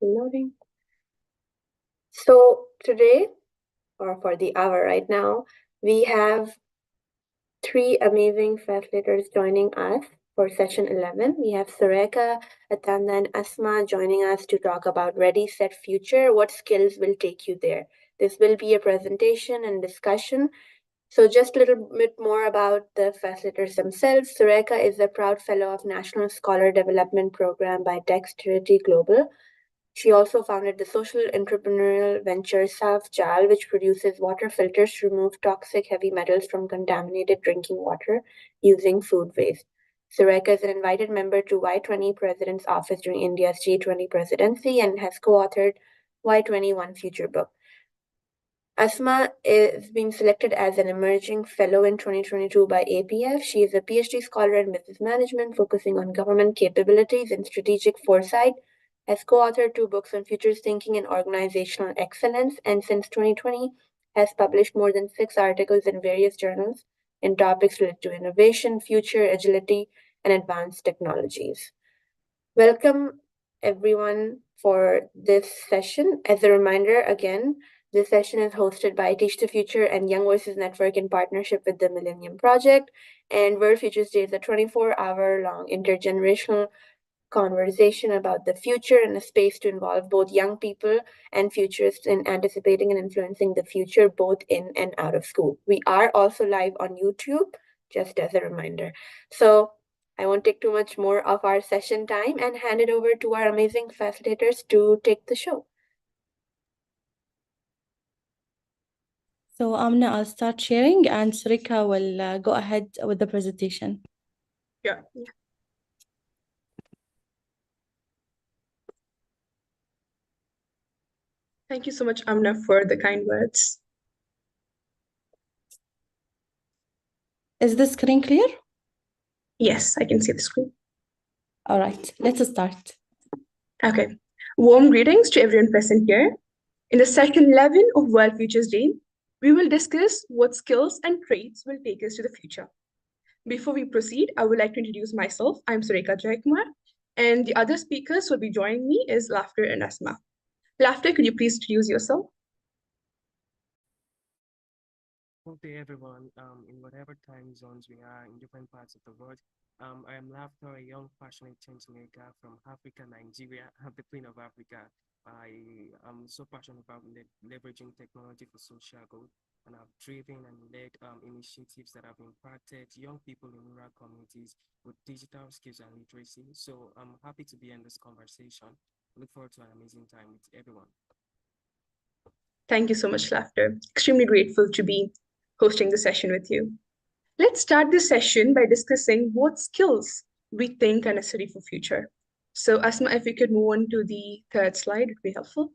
Loading. So today, or for the hour right now, we have three amazing facilitators joining us for session 11. We have Sureka, Atanda, and Asma joining us to talk about Ready, Set, Future. What skills will take you there? This will be a presentation and discussion. So just a little bit more about the facilitators themselves. Sureka is a proud fellow of National Scholar Development Program by Dexterity Global. She also founded the social entrepreneurial venture Jal, which produces water filters to remove toxic heavy metals from contaminated drinking water using food waste. Sureka is an invited member to Y20 President's Office during India's G20 presidency and has co-authored Y21 Future Book. Asma is being selected as an emerging fellow in 2022 by APF. She is a PhD scholar in business management, focusing on government capabilities and strategic foresight, has co-authored 2 books on futures thinking and organizational excellence, and since 2020 has published more than 6 articles in various journals in topics related to innovation, future, agility, and advanced technologies. Welcome everyone for this session. As a reminder, again, this session is hosted by Teach the Future and Young Voices Network in partnership with the Millennium Project. And World Futures Day is a 24-hour-long intergenerational conversation about the future and a space to involve both young people and futurists in anticipating and influencing the future, both in and out of school. We are also live on YouTube, just as a reminder. So I won't take too much more of our session time and hand it over to our amazing facilitators to take the show. So Amna, I'll start sharing and Sureka will go ahead with the presentation. Yeah. Thank you so much, Amna, for the kind words. Is the screen clear? Yes, I can see the screen. All right, let's start. Okay. Warm greetings to everyone present here. In the session 11 of World Futures Day, we will discuss what skills and traits will take us to the future. Before we proceed, I would like to introduce myself. I'm Sureka Jaikumar, and the other speakers who will be joining me is Laughter and Asma. Laughter, could you please introduce yourself? Good day, everyone. In whatever time zones we are in different parts of the world, I am Laughter, a young passionate change maker from Africa, Nigeria, the Queen of Africa. I am so passionate about leveraging technology for social good, and I've driven and led initiatives that have impacted young people in rural communities with digital skills and literacy. So I'm happy to be in this conversation. Look forward to an amazing time with everyone. Thank you so much, Laughter. Extremely grateful to be hosting the session with you. Let's start this session by discussing what skills we think are necessary for future. So Asma, if we could move on to the third slide, it would be helpful.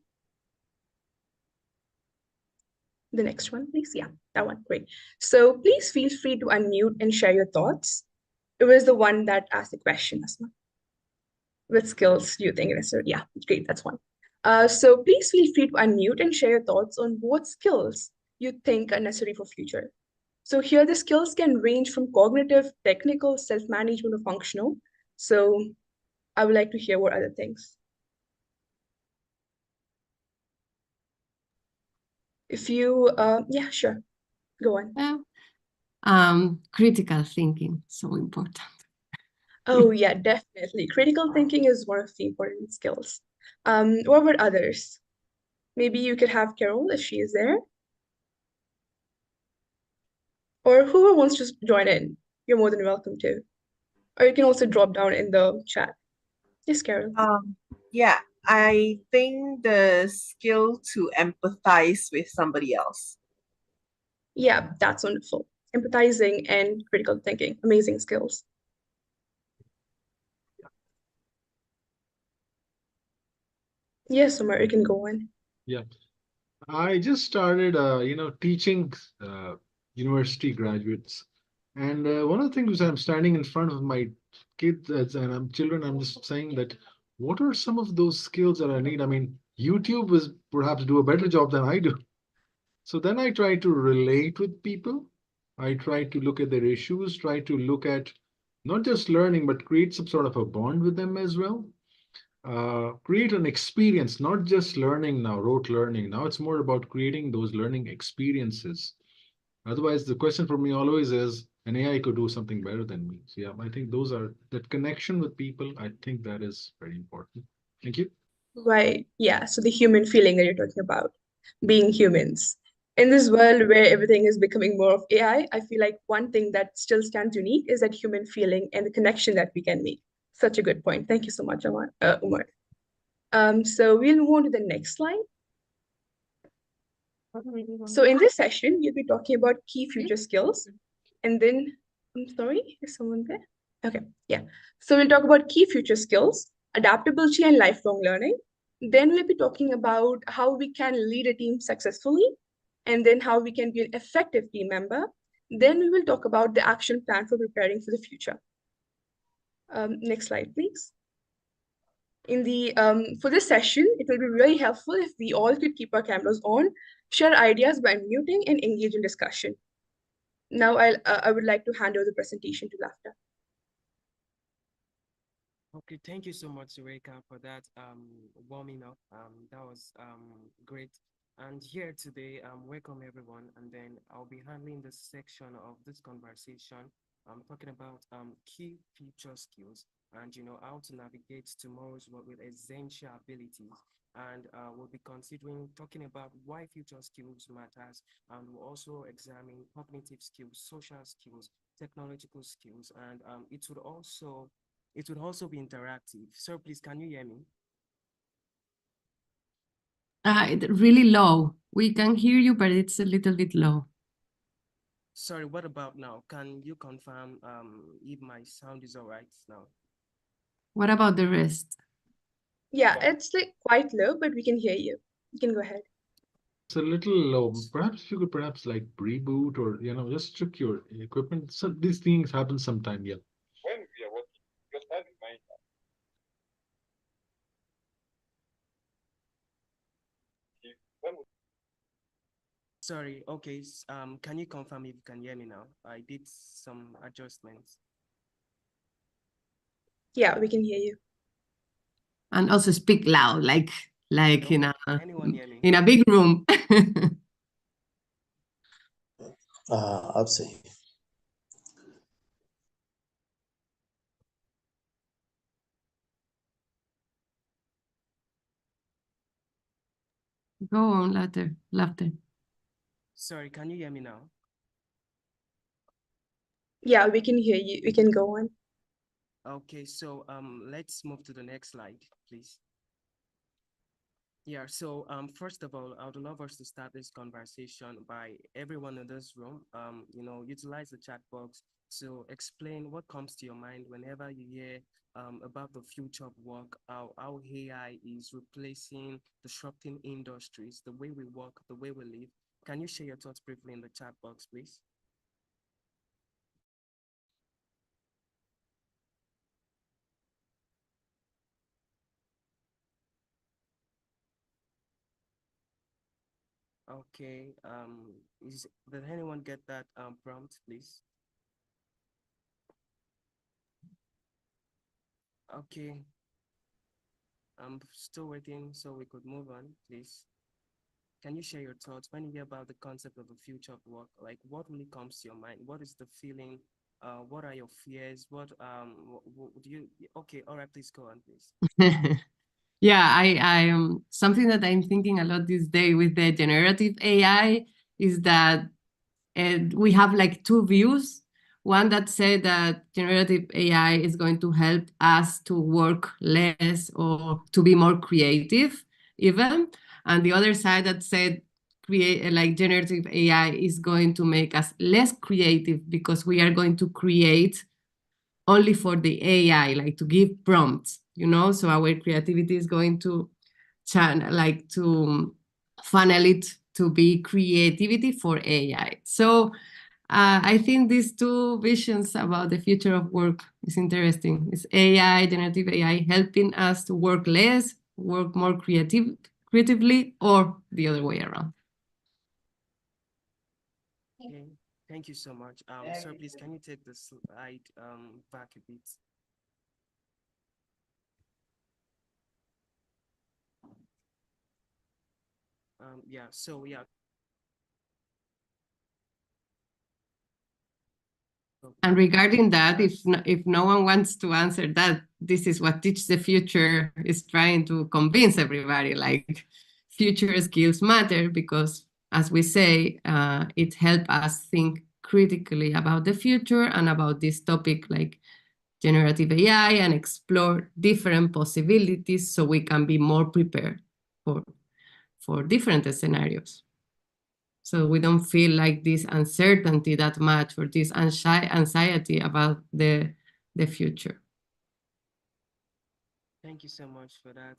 The next one, please. Yeah, that one, great. So please feel free to unmute and share your thoughts. It was the one that asked the question, Asma. What skills do you think are necessary? Yeah, great, that's one. So please feel free to unmute and share your thoughts on what skills you think are necessary for future. So here the skills can range from cognitive, technical, self-management, or functional. So I would like to hear what other things. If you, yeah, sure, go on. Critical thinking, so important. Oh yeah, definitely. Critical thinking is one of the important skills. What about others? Maybe you could have Carol if she is there. Or whoever wants to join in, you're more than welcome to. Or you can also drop down in the chat. Yes, Carol. Yeah, I think the skill to empathize with somebody else. Yeah, that's wonderful. Empathizing and critical thinking, amazing skills. Yes, Umar, you can go on. Yeah, I just started, teaching university graduates, and one of the things I'm standing in front of my kids and children, I'm just saying that what are some of those skills that I need? I mean, YouTube is perhaps do a better job than I do. So then I try to relate with people. I try to look at their issues, try to look at not just learning, but create some sort of a bond with them as well. create an experience, not just learning now, rote learning. Now it's more about creating those learning experiences. Otherwise, the question for me always is an AI could do something better than me. So yeah, I think those are that connection with people. I think that is very important. Thank you. Right. Yeah. So the human feeling that you're talking about, being humans. In this world where everything is becoming more of I feel like one thing that still stands unique is that human feeling and the connection that we can make. Such a good point. Thank you so much, Umar. So we'll move on to the next slide. So in this session, you'll be talking about key future skills. And then, I'm sorry, is someone there? Okay, yeah. So we'll talk about key future skills, adaptability and lifelong learning. Then we'll be talking about how we can lead a team successfully, and then how we can be an effective team member. Then we will talk about the action plan for preparing for the future. Next slide, please. For this session, it will be really helpful if we all could keep our cameras on, share ideas by muting, and engage in discussion. Now I would like to hand over the presentation to Lafta. Okay, thank you so much, Reka, for that warming up. That was great. And here today, welcome everyone. And then I'll be handling this section of this conversation. I'm talking about key future skills and how to navigate tomorrow's world with essential abilities. And we'll be considering talking about why future skills matters, and we'll also examine cognitive skills, social skills, technological skills, and it would also be interactive. Sir, please, can you hear me? Really low. We can hear you, but it's a little bit low. Sorry, what about now? Can you confirm if my sound is all right now? What about the rest? Yeah, it's like quite low, but we can hear you. You can go ahead. It's a little low. Perhaps you could like reboot or just check your equipment. So these things happen sometime. Yeah. Sorry, okay. Can you confirm if you can hear me now? I did some adjustments. Yeah, we can hear you. And also speak loud, like Hello? Anyone hear me? in a big room. Absi. Go on, laughter. Sorry, can you hear me now? Yeah, we can hear you. We can go on. Okay, so let's move to the next slide, please. Yeah, so first of all, I would love us to start this conversation by everyone in this room, utilize the chat box to explain what comes to your mind whenever you hear about the future of work, how AI is replacing, disrupting industries, the way we work, the way we live. Can you share your thoughts briefly in the chat box, please? Okay, did anyone get that prompt, please? Okay, I'm still waiting so we could move on, please. Can you share your thoughts when you hear about the concept of the future of work? Like, what really comes to your mind? What is the feeling? What are your fears? What do you? Okay, all right, please go on, please. Yeah, I something that I'm thinking a lot this day with the generative AI is that we have like two views. One that said that generative AI is going to help us to work less or to be more creative, even. And the other side that said generative AI is going to make us less creative because we are going to create only for the AI, like to give prompts, so our creativity is going to to funnel it to be creativity for AI. So I think these two visions about the future of work is interesting. Is AI, generative AI, helping us to work less, work more creatively, or the other way around? Okay, thank you so much. Sir, please, can you take the slide back a bit? Yeah, so yeah. And regarding that, if no one wants to answer that, this is what Teach the Future is trying to convince everybody. Like, future skills matter because, as we say, it helps us think critically about the future and about this topic, like generative AI, and explore different possibilities so we can be more prepared for different scenarios. So we don't feel like this uncertainty that much, or this anxiety about the future. Thank you so much for that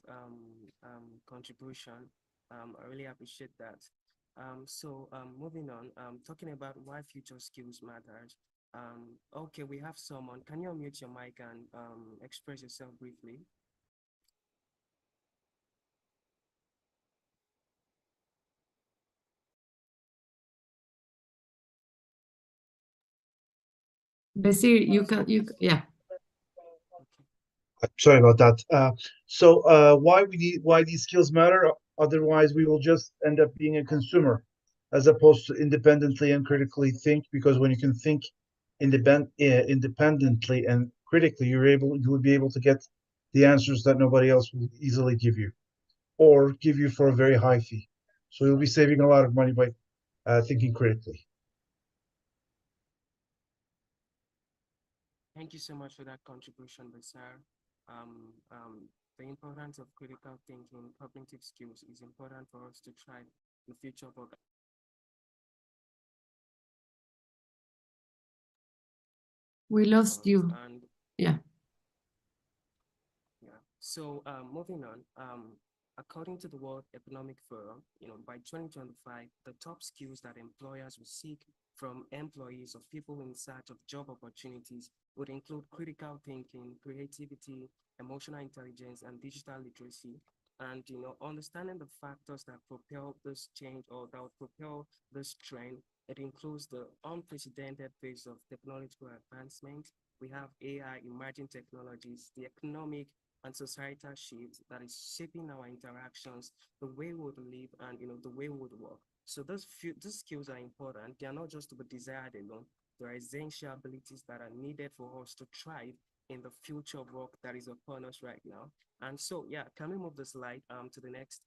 contribution. I really appreciate that. Moving on, talking about why future skills matters. Okay, we have someone. Can you unmute your mic and express yourself briefly? Basir, yeah. Sorry about that. Why these skills matter? Otherwise, we will just end up being a consumer, as opposed to independently and critically think. Because when you can think independently and critically, you will be able to get the answers that nobody else will easily give you, or give you for a very high fee. So you'll be saving a lot of money by thinking critically. Thank you so much for that contribution, Basar. The importance of critical thinking, cognitive skills is important for us to try the future of We lost you. And yeah. Yeah. So moving on, according to the World Economic Forum, by 2025, the top skills that employers will seek from employees of people in search of job opportunities would include critical thinking, creativity, emotional intelligence, and digital literacy. And understanding the factors that propel this change, or that would propel this trend, it includes the unprecedented pace of technological advancement. We have AI, emerging technologies, the economic and societal shifts that is shaping our interactions, the way we would live, and the way we would work. So these skills are important. They are not just to be desired alone. They are essential abilities that are needed for us to thrive in the future of work that is upon us right now. And so, yeah, can we move the slide to the next?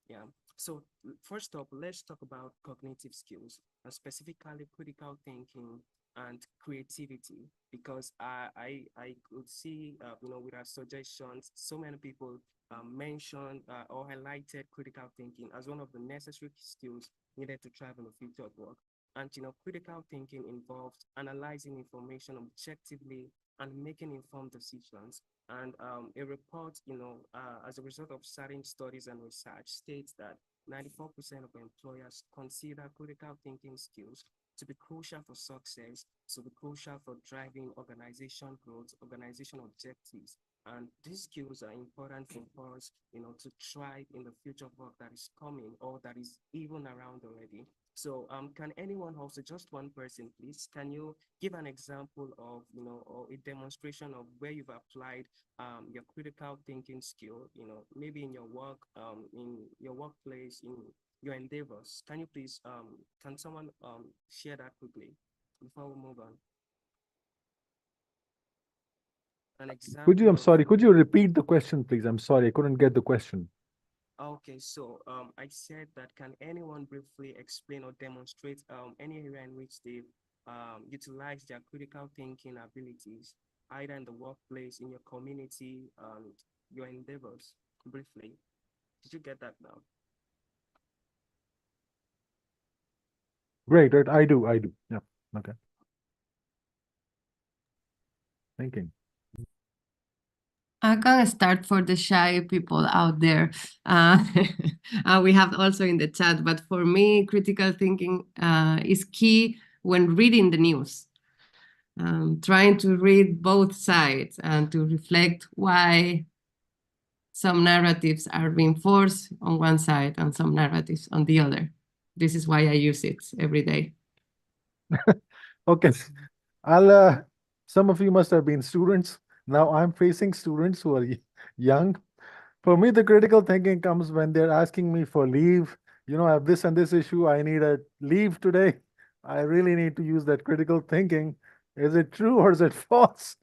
Yeah. So first up, let's talk about cognitive skills, and specifically critical thinking and creativity, because I could see with our suggestions, so many people mentioned or highlighted critical thinking as one of the necessary skills needed to thrive in the future of work. And critical thinking involves analyzing information objectively and making informed decisions. And a report, as a result of certain studies and research, states that 94% of employers consider critical thinking skills to be crucial for success, to be crucial for driving organization growth, organization objectives. And these skills are important for us, to thrive in the future of work that is coming, or that is even around already. So can anyone also, just one person, please, can you give an example of, or a demonstration of where you've applied your critical thinking skill, maybe in your work, in your workplace, in your endeavors? Can you please, can someone share that quickly before we move on? An example I'm of, sorry, could you repeat the question, please? I'm sorry, I couldn't get the question. Okay, so I said that can anyone briefly explain or demonstrate any area in which they utilize their critical thinking abilities, either in the workplace, in your community, and your endeavors, briefly? Did you get that now? Great, right, I do. Yeah, okay. Thinking. I can start for the shy people out there. We have also in the chat, but for me, critical thinking is key when reading the news. Trying to read both sides and to reflect why some narratives are reinforced on one side and some narratives on the other. This is why I use it every day. Okay, some of you must have been students. Now I'm facing students who are young. For me, the critical thinking comes when they're asking me for leave I have this and this issue. I need a leave today. I really need to use that critical thinking. Is it true or is it false?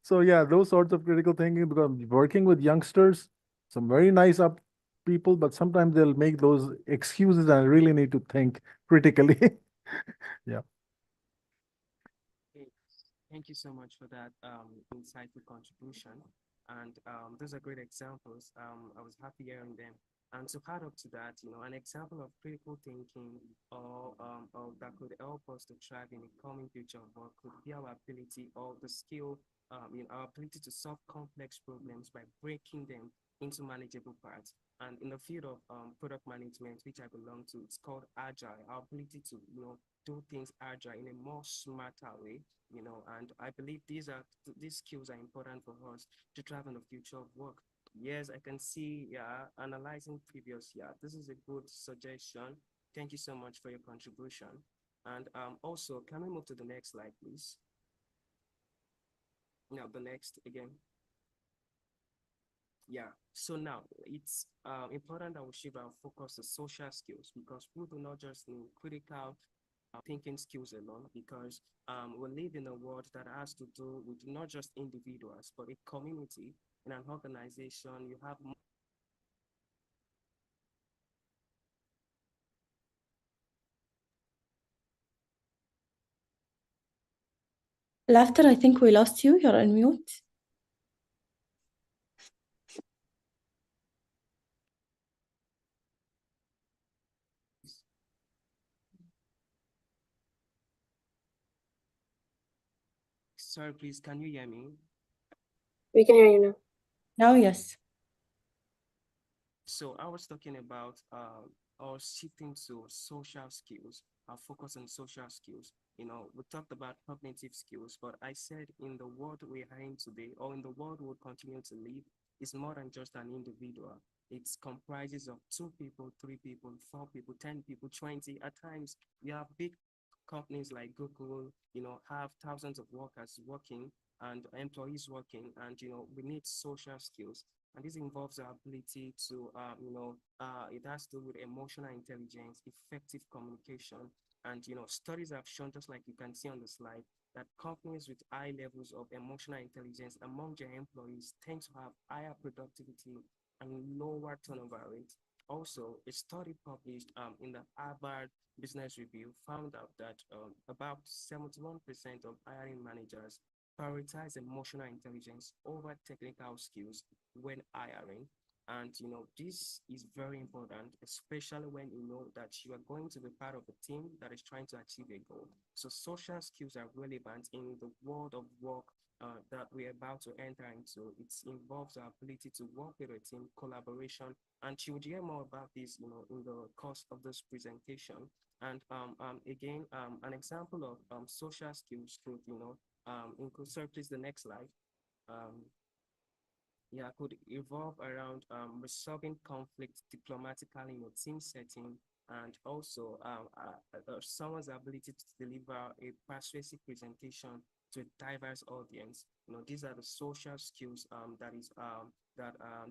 So yeah, those sorts of critical thinking, because working with youngsters, some very nice up people, but sometimes they'll make those excuses and I really need to think critically. Yeah. Okay. Thank you so much for that insightful contribution. And those are great examples. I was happy hearing them. And to add up to that, an example of critical thinking or that could help us to thrive in the coming future of work could be our ability or the skill, our ability to solve complex problems by breaking them into manageable parts. And in the field of product management, which I belong to, it's called agile. Our ability to, do things agile in a more smarter way, and I believe these skills are important for us to thrive in the future of work. Yes, I can see, yeah, analyzing previous, yeah, this is a good suggestion. Thank you so much for your contribution. And also, can we move to the next slide, please? Now, the next again. Yeah, so now it's important that we shift our focus to social skills, because we do not just need critical thinking skills alone, because we live in a world that has to do with not just individuals, but a community. In an organization, you have Laughter, I think we lost you. You're on mute. Sorry, please, can you hear me? We can hear you now. Now, yes. So I was talking about our shifting to social skills, our focus on social skills. We talked about cognitive skills, but I said in the world we are in today, or in the world we'll continue to live, is more than just an individual. It comprises of 2 people, 3 people, 4 people, 10 people, 20. At times, we have big companies like Google, have thousands of workers working and employees working, and we need social skills. And this involves our ability to, it has to do with emotional intelligence, effective communication. And, studies have shown, just like you can see on the slide, that companies with high levels of emotional intelligence among their employees tend to have higher productivity and lower turnover rate. Also, a study published in the Harvard Business Review found out that about 71% of hiring managers prioritize emotional intelligence over technical skills when hiring. And this is very important, especially when you know that you are going to be part of a team that is trying to achieve a goal. So social skills are relevant in the world of work that we're about to enter into. It involves our ability to work with a team, collaboration, and you will hear more about this, in the course of this presentation. And again, an example of social skills could, include, sir, please, the next slide. Yeah, could evolve around resolving conflict diplomatically in a team setting, and also someone's ability to deliver a persuasive presentation to a diverse audience. These are the social skills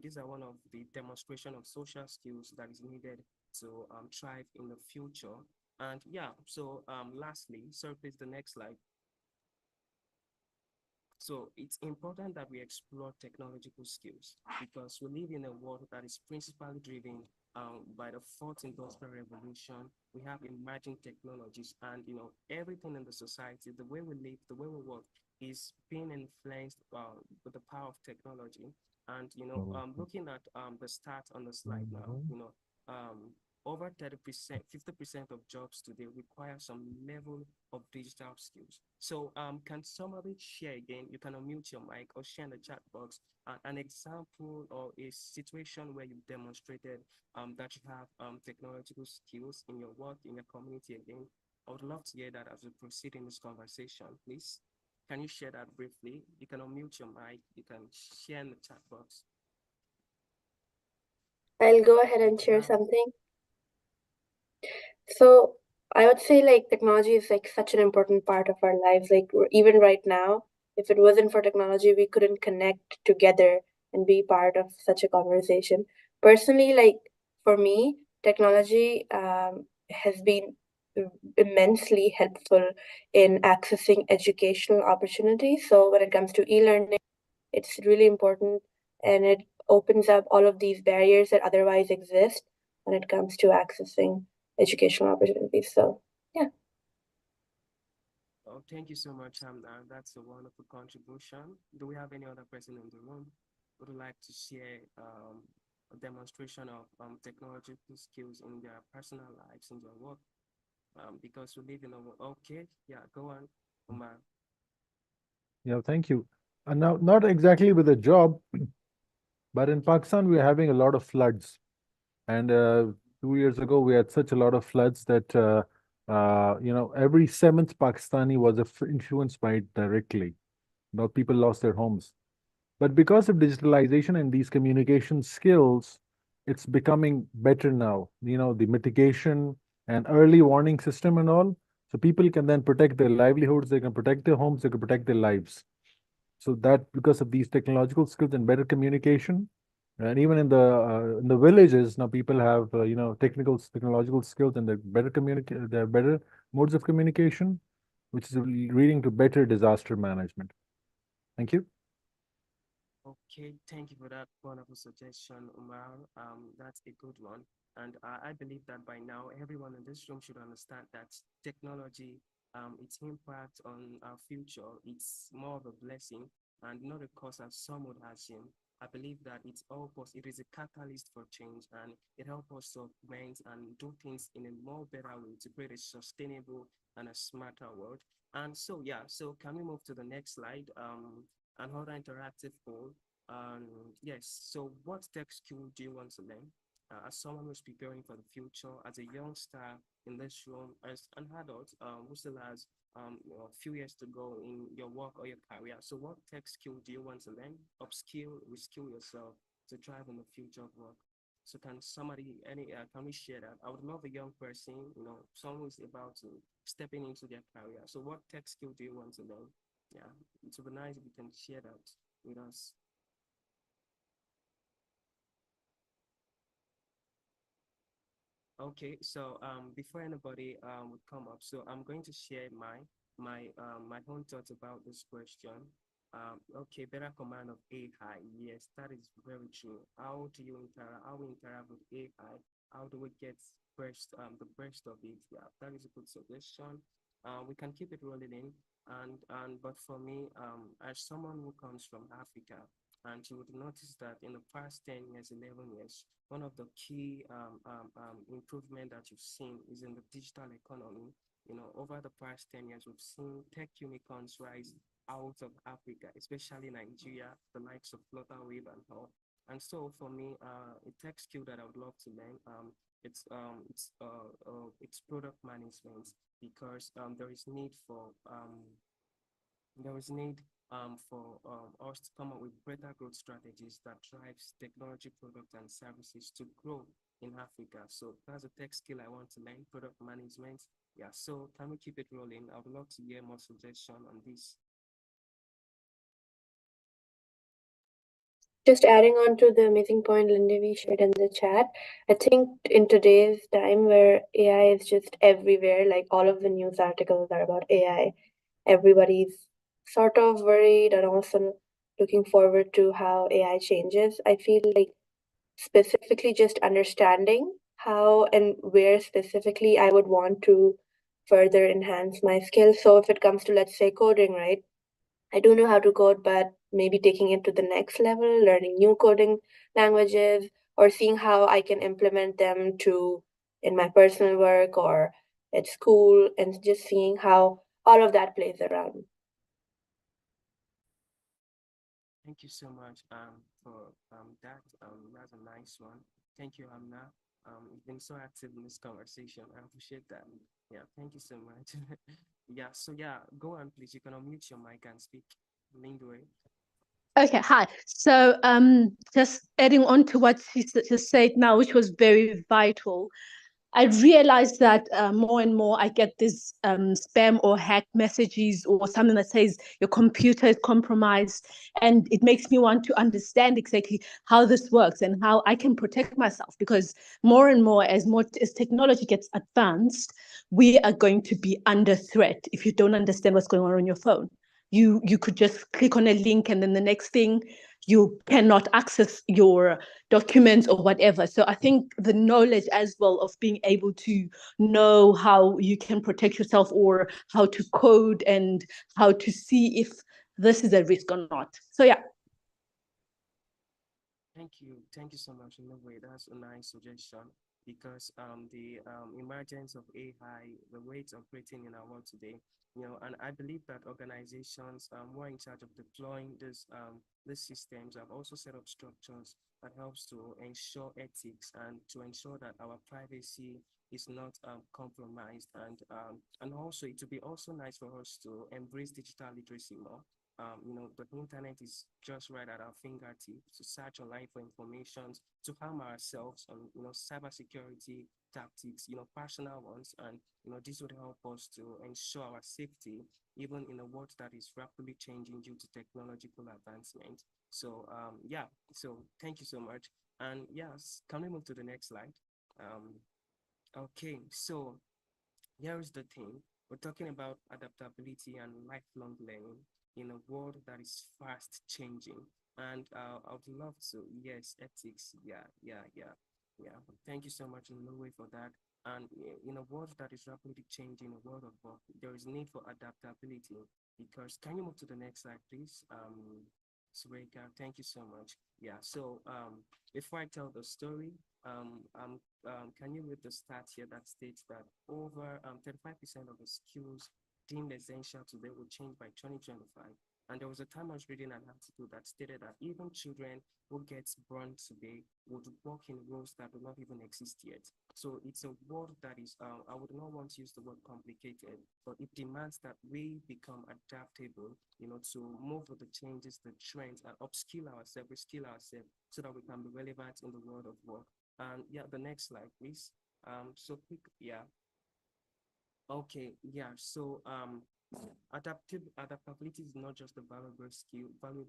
these are one of the demonstration of social skills that is needed to thrive in the future. And yeah, so lastly, sir, please, the next slide. So it's important that we explore technological skills, because we live in a world that is principally driven by the fourth industrial revolution. We have emerging technologies, and everything in the society, the way we live, the way we work, is being influenced with the power of technology. And looking at the stats on the slide now, um, over 30%, 50% of jobs today require some level of digital skills. So can somebody share again? You can unmute your mic or share in the chat box an example or a situation where you've demonstrated that you have technological skills in your work, in your community again. I would love to hear that as we proceed in this conversation, please. Can you share that briefly? You can unmute your mic. You can share in the chat box. I'll go ahead and share something. So I would say like technology is like such an important part of our lives. Like even right now, if it wasn't for technology, we couldn't connect together and be part of such a conversation. Personally, like for me, technology has been immensely helpful in accessing educational opportunities. So when it comes to e-learning, it's really important, and it opens up all of these barriers that otherwise exist when it comes to accessing educational opportunities. So yeah. Oh, thank you so much, that's a wonderful contribution. Do we have any other person in the room who would like to share a demonstration of technological skills in their personal lives, in their work? Because we live in a world. Okay, yeah, go on, Umar. Yeah, thank you. And now, not exactly with a job, but in Pakistan, we're having a lot of floods. And 2 years ago, we had such a lot of floods that, every seventh Pakistani was influenced by it directly. Now, people lost their homes. But because of digitalization and these communication skills, it's becoming better now. The mitigation and early warning system and all. So people can then protect their livelihoods, they can protect their homes, they can protect their lives. So that because of these technological skills and better communication, and even in the villages now people have technological skills and they're better modes of communication, which is leading to better disaster management. Thank you. Okay, thank you for that wonderful suggestion, Umar. That's a good one. And I believe that by now, everyone in this room should understand that technology, its impact on our future, it's more of a blessing and not a cause as some would assume. I believe that it is a catalyst for change, and it helps us to augment and do things in a more better way to create a sustainable and a smarter world. And so, yeah, so can we move to the next slide? Another interactive poll. Yes, so what tech skill do you want to learn? As someone who's preparing for the future, as a youngster in this room, as an adult who still has a few years to go in your work or your career. So what tech skill do you want to learn? Upskill, reskill yourself to thrive in the future of work. So can we share that? I would love a young person, someone who's about to stepping into their career. So what tech skill do you want to learn? Yeah, it would be nice if you can share that with us. Okay, so before anybody would come up, so I'm going to share my own thoughts about this question. Okay, better command of AI. Yes, that is very true. How do you interact? How we interact with AI? How do we get the best of it? Yeah, that is a good suggestion. We can keep it rolling in, but for me, as someone who comes from Africa, and you would notice that in the past 10 years, 11 years, one of the key improvement that you've seen is in the digital economy. Over the past 10 years, we've seen tech unicorns rise out of Africa, especially Nigeria, the likes of Flutterwave and all. And so for me, a tech skill that I would love to learn, it's product management, because there is need for us to come up with better growth strategies that drives technology products and services to grow in Africa. So that's a tech skill I want to learn, product management. Yeah, so can we keep it rolling? I would love to hear more suggestions on this. Just adding on to the amazing point Lindevi shared in the chat, I think in today's time where AI is just everywhere, like all of the news articles are about AI, everybody's sort of worried and also looking forward to how AI changes. I feel like specifically just understanding how and where specifically I would want to further enhance my skills. So if it comes to, let's say, coding, right? I do know how to code, but maybe taking it to the next level, learning new coding languages, or seeing how I can implement them in my personal work or at school, and just seeing how all of that plays around. Thank you so much for that. That's a nice one. Thank you, Amna. You've been so active in this conversation. I appreciate that. Yeah, thank you so much. Yeah, so yeah, go on, please. You can unmute your mic and speak. Lingway. Okay, hi. So just adding on to what she just said now, which was very vital. I realized that more and more I get this spam or hack messages or something that says your computer is compromised. And it makes me want to understand exactly how this works and how I can protect myself. Because more and more as technology gets advanced, we are going to be under threat if you don't understand what's going on your phone. You could just click on a link and then the next thing you cannot access your documents or whatever. So I think the knowledge as well of being able to know how you can protect yourself or how to code and how to see if this is a risk or not. So yeah. Thank you so much. In a way, that's a nice suggestion because the emergence of AI, the way it's operating in our world today, and I believe that organizations who are in charge of deploying these systems have also set up structures that helps to ensure ethics and to ensure that our privacy is not compromised, and also it would be also nice for us to embrace digital literacy more. The internet is just right at our fingertips to search online for information, to harm ourselves, and cybersecurity tactics, personal ones, and this would help us to ensure our safety, even in a world that is rapidly changing due to technological advancement. So yeah, so thank you so much. And yes, can we move to the next slide? Okay, so here is the thing. We're talking about adaptability and lifelong learning in a world that is fast changing. And I would love to, yes, ethics. Yeah. Thank you so much, Louis, for that. And in a world that is rapidly changing, a world of work, there is need for adaptability because, can you move to the next slide, please? Sureka, thank you so much. Yeah, so before I tell the story, can you read the stats here that states that over 35% of the skills deemed essential today will change by 2025? And there was a time I was reading an article that stated that even children who get born today would work in roles that do not even exist yet. So it's a world that is, I would not want to use the word complicated, but it demands that we become adaptable, to move with the changes, the trends, and upskill ourselves, reskill ourselves, so that we can be relevant in the world of work. And yeah, the next slide, please. So quick, yeah. Okay, yeah. So adaptability is not just a valuable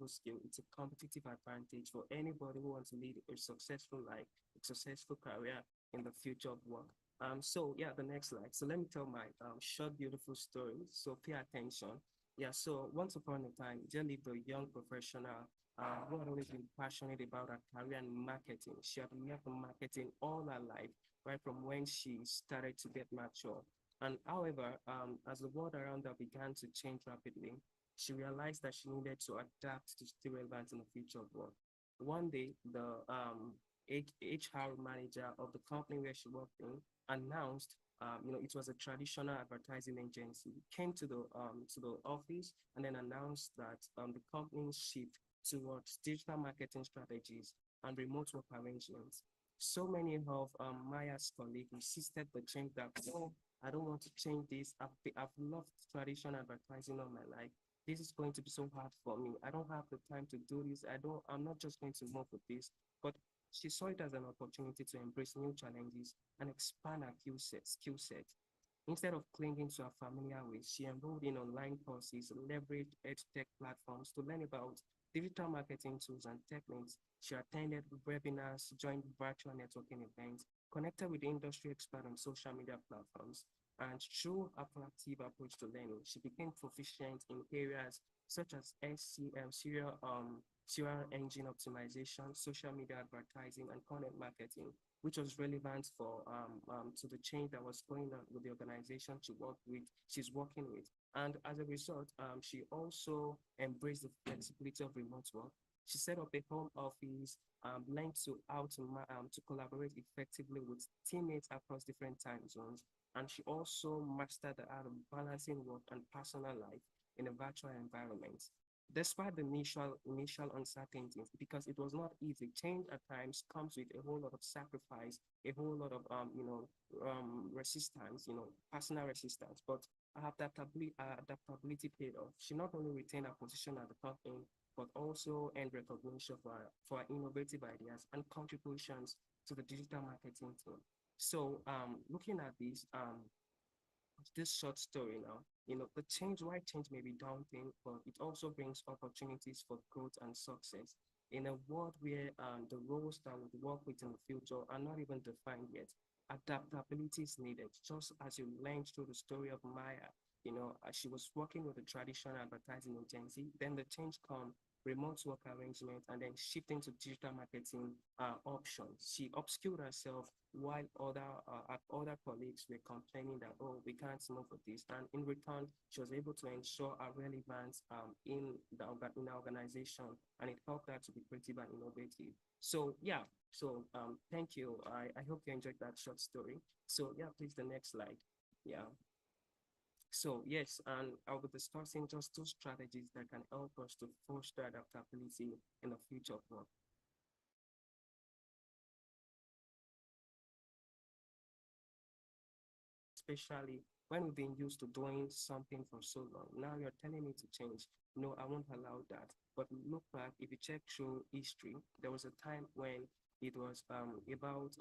skill. It's a competitive advantage for anybody who wants to lead a successful life, a successful career in the future of work. So yeah, the next slide. So let me tell my short, beautiful story. So pay attention. Yeah, so once upon a time, Jill lived a young professional who had always been passionate about her career and marketing. She had loved marketing all her life, right from when she started to get mature. And however, as the world around her began to change rapidly, she realized that she needed to adapt to stay relevant in the future of work. One day, the HR manager of the company where she worked in announced, it was a traditional advertising agency, came to the office and then announced that the company's shift towards digital marketing strategies and remote work arrangements. So many of Maya's colleagues insisted the change that, oh, I don't want to change this. I've loved traditional advertising all my life. This is going to be so hard for me. I don't have the time to do this. I'm not just going to move with this. But she saw it as an opportunity to embrace new challenges and expand her skill set. Instead of clinging to her familiar ways, she enrolled in online courses, leveraged edtech platforms to learn about digital marketing tools and techniques. She attended webinars, joined virtual networking events, connected with industry experts on social media platforms, and through a proactive approach to learning, she became proficient in areas such as SCM, serial engine optimization, social media advertising, and content marketing, which was relevant for to the change that was going on with the organization she's working with. And as a result, she also embraced the flexibility of remote work. She set up a home office, learned how to collaborate effectively with teammates across different time zones, and she also mastered the art of balancing work and personal life in a virtual environment. Despite the initial uncertainties, because it was not easy, change at times comes with a whole lot of sacrifice, a whole lot of resistance, personal resistance. But adaptability paid off. She not only retained her position at the company, but also earned recognition for her innovative ideas and contributions to the digital marketing team. So looking at this short story now, the why change may be daunting, but it also brings opportunities for growth and success. In a world where the roles that would work with in the future are not even defined yet, adaptability is needed. Just as you learned through the story of Maya, as she was working with the traditional advertising agency, then the change come remote work arrangement, and then shifting to digital marketing options. She upskilled herself while other colleagues were complaining that, oh, we can't move with this. And in return, she was able to ensure her relevance in the organization, and it helped her to be creative and innovative. So yeah, thank you. I hope you enjoyed that short story. So yeah, please, the next slide. Yeah. So yes, and I'll be discussing just two strategies that can help us to foster adaptability in the future of work. Especially when we've been used to doing something for so long. Now you're telling me to change. No, I won't allow that. But look back, if you check through history, there was a time when it was about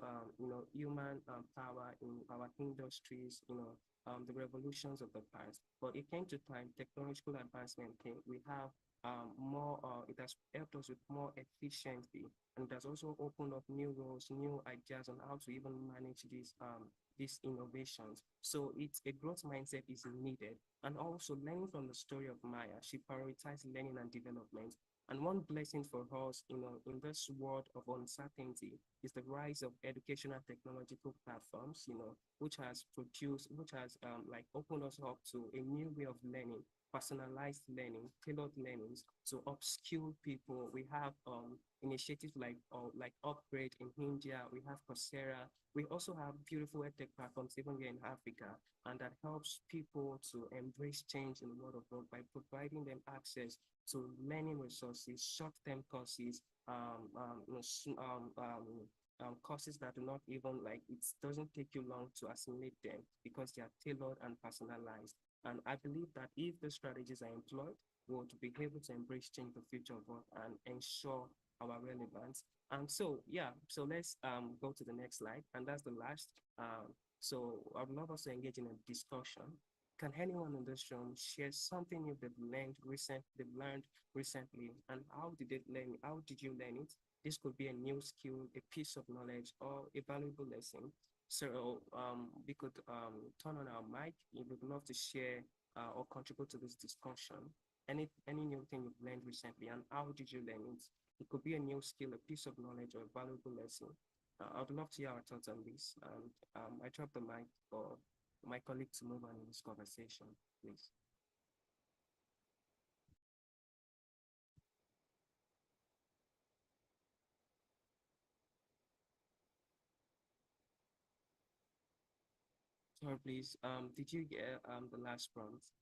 human power in our industries, the revolutions of the past. But it came to time, technological advancement came. We have more. It has helped us with more efficiency, and it has also opened up new roles, new ideas on how to even manage these innovations. So it's a growth mindset is needed. And also learning from the story of Maya, she prioritized learning and development. And one blessing for us, in this world of uncertainty is the rise of educational technological platforms, which has opened us up to a new way of learning, personalized learning, tailored learnings to upskill people. We have initiatives like Upgrade in India. We have Coursera. We also have beautiful edtech platforms even here in Africa, and that helps people to embrace change in the world of work by providing them access to learning resources, short-term courses, courses that do not even it doesn't take you long to assimilate them because they are tailored and personalized. And I believe that if the strategies are employed, we'll be able to embrace change the future of work and ensure our relevance. And so, yeah, so let's go to the next slide. And that's the last. So I would love us to engage in a discussion. Can anyone in this room share something new they've learned recently, and how did they learn it? How did you learn it? This could be a new skill, a piece of knowledge, or a valuable lesson. So we could turn on our mic. We would love to share or contribute to this discussion. Any new thing you've learned recently, and how did you learn it? It could be a new skill, a piece of knowledge, or a valuable lesson. I'd love to hear our thoughts on this. And I drop the mic for my colleague to move on in this conversation, please. Sorry, please. Did you get the last prompt?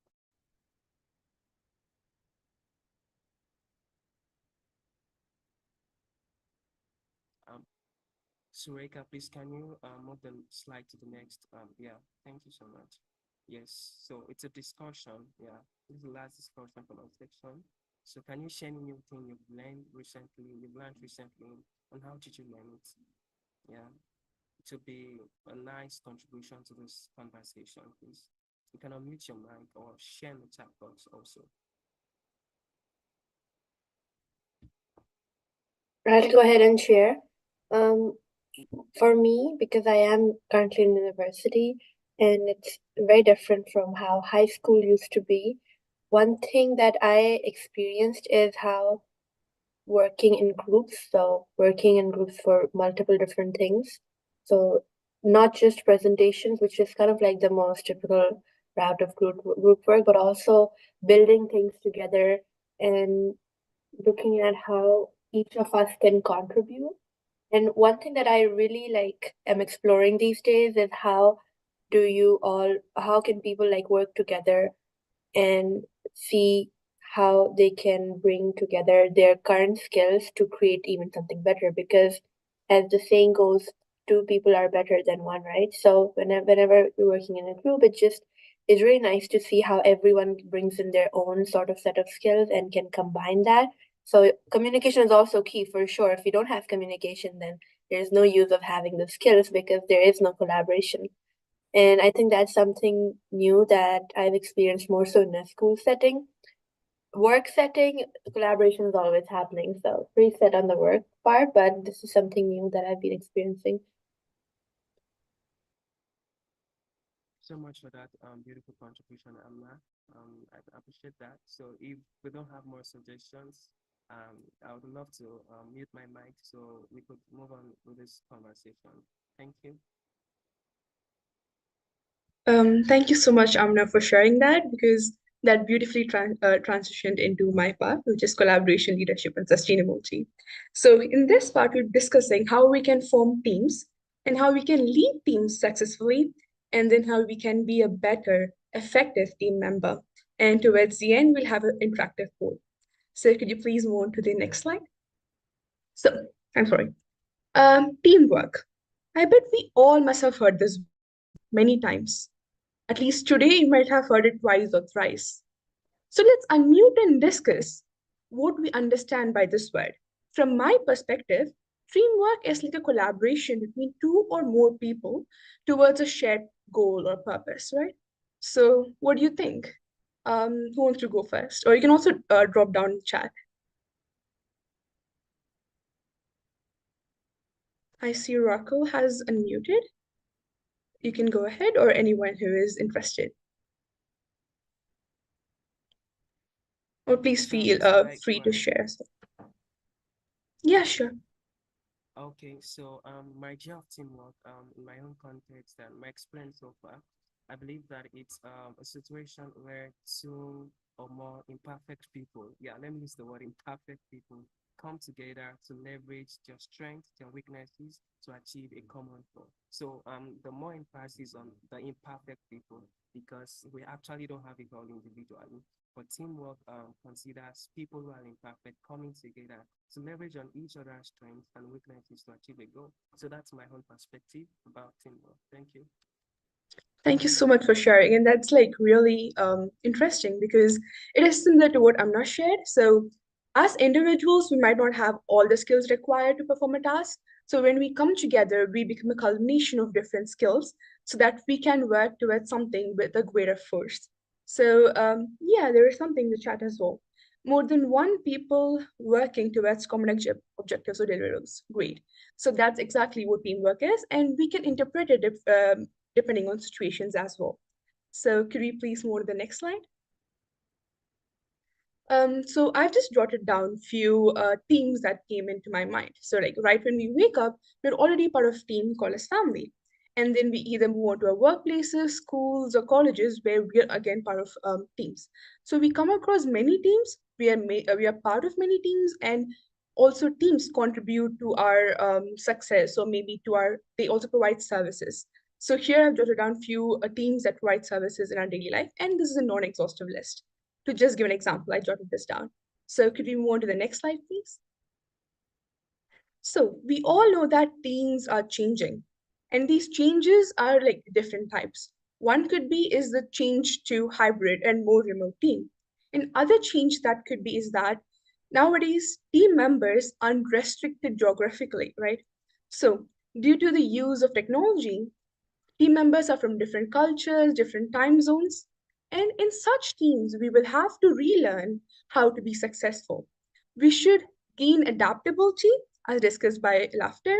Sureka, please, can you move the slide to the next? Yeah, thank you so much. Yes, so it's a discussion. Yeah, this is the last discussion for my section. So can you share any new thing you've learned recently, and how did you learn it? Yeah, it would be a nice contribution to this conversation, please. You can unmute your mic or share in the chat box also. I'll go ahead and share. For me, because I am currently in university and it's very different from how high school used to be, one thing that I experienced is how working in groups, so working in groups for multiple different things. So not just presentations, which is kind of like the most typical route of group work, but also building things together and looking at how each of us can contribute. And one thing that I really am exploring these days is how can people work together and see how they can bring together their current skills to create even something better, because as the saying goes, two people are better than one, right? So whenever you're working in a group, it's really nice to see how everyone brings in their own sort of set of skills and can combine that. So communication is also key for sure. If you don't have communication, then there's no use of having the skills because there is no collaboration. And I think that's something new that I've experienced more so in a school setting. Work setting, collaboration is always happening, so pretty set on the work part, but this is something new that I've been experiencing. So much for that beautiful contribution, Amna. I appreciate that. So if we don't have more suggestions, I would love to mute my mic so we could move on with this conversation. Thank you. Thank you so much, Amna, for sharing that because that beautifully transitioned into my part, which is collaboration, leadership, and sustainability. So, in this part, we're discussing how we can form teams and how we can lead teams successfully, and then how we can be a better, effective team member. And towards the end, we'll have an interactive poll. So, could you please move on to the next slide? So, I'm sorry. Teamwork. I bet we all must have heard this many times. At least today, you might have heard it twice or thrice. So let's unmute and discuss what we understand by this word. From my perspective, teamwork is like a collaboration between two or more people towards a shared goal or purpose, right? So, what do you think? Who wants to go first? Or you can also drop down in the chat. I see Rocco has unmuted. You can go ahead, or anyone who is interested. Or please feel Shall I free go to ahead? share. Yeah, sure. Okay, so my idea of teamwork, in my own context and my experience so far, I believe that it's a situation where two or more imperfect people, yeah, let me use the word imperfect people, come together to leverage their strengths, their weaknesses to achieve a common goal. So the more emphasis on the imperfect people because we actually don't have it all individually. But teamwork considers people who are imperfect coming together to leverage on each other's strengths and weaknesses to achieve a goal. So that's my whole perspective about teamwork. Thank you. Thank you so much for sharing. And that's like really interesting because it is similar to what Amna shared. So, as individuals, we might not have all the skills required to perform a task. So, when we come together, we become a culmination of different skills so that we can work towards something with a greater force. So, yeah, there is something in the chat as well. More than one people working towards common objectives or deliverables. Great. So, that's exactly what teamwork is. And we can interpret it depending on situations as well. So could we please move to the next slide? So I've just jotted down few themes that came into my mind. So like right when we wake up, we're already part of a team called as family. And then we either move on to our workplaces, schools, or colleges where we're again part of teams. So we come across many teams, we are part of many teams, and also teams contribute to our success, or maybe to our, they also provide services. So here I've jotted down few teams that provide services in our daily life, and this is a non-exhaustive list. To just give an example, I jotted this down. So could we move on to the next slide, please? So we all know that teams are changing, and these changes are like different types. One could be is the change to hybrid and more remote team. And other change that could be is that nowadays team members are restricted geographically, right? So due to the use of technology, team members are from different cultures, different time zones. And in such teams, we will have to relearn how to be successful. We should gain adaptability, as discussed by Laughter,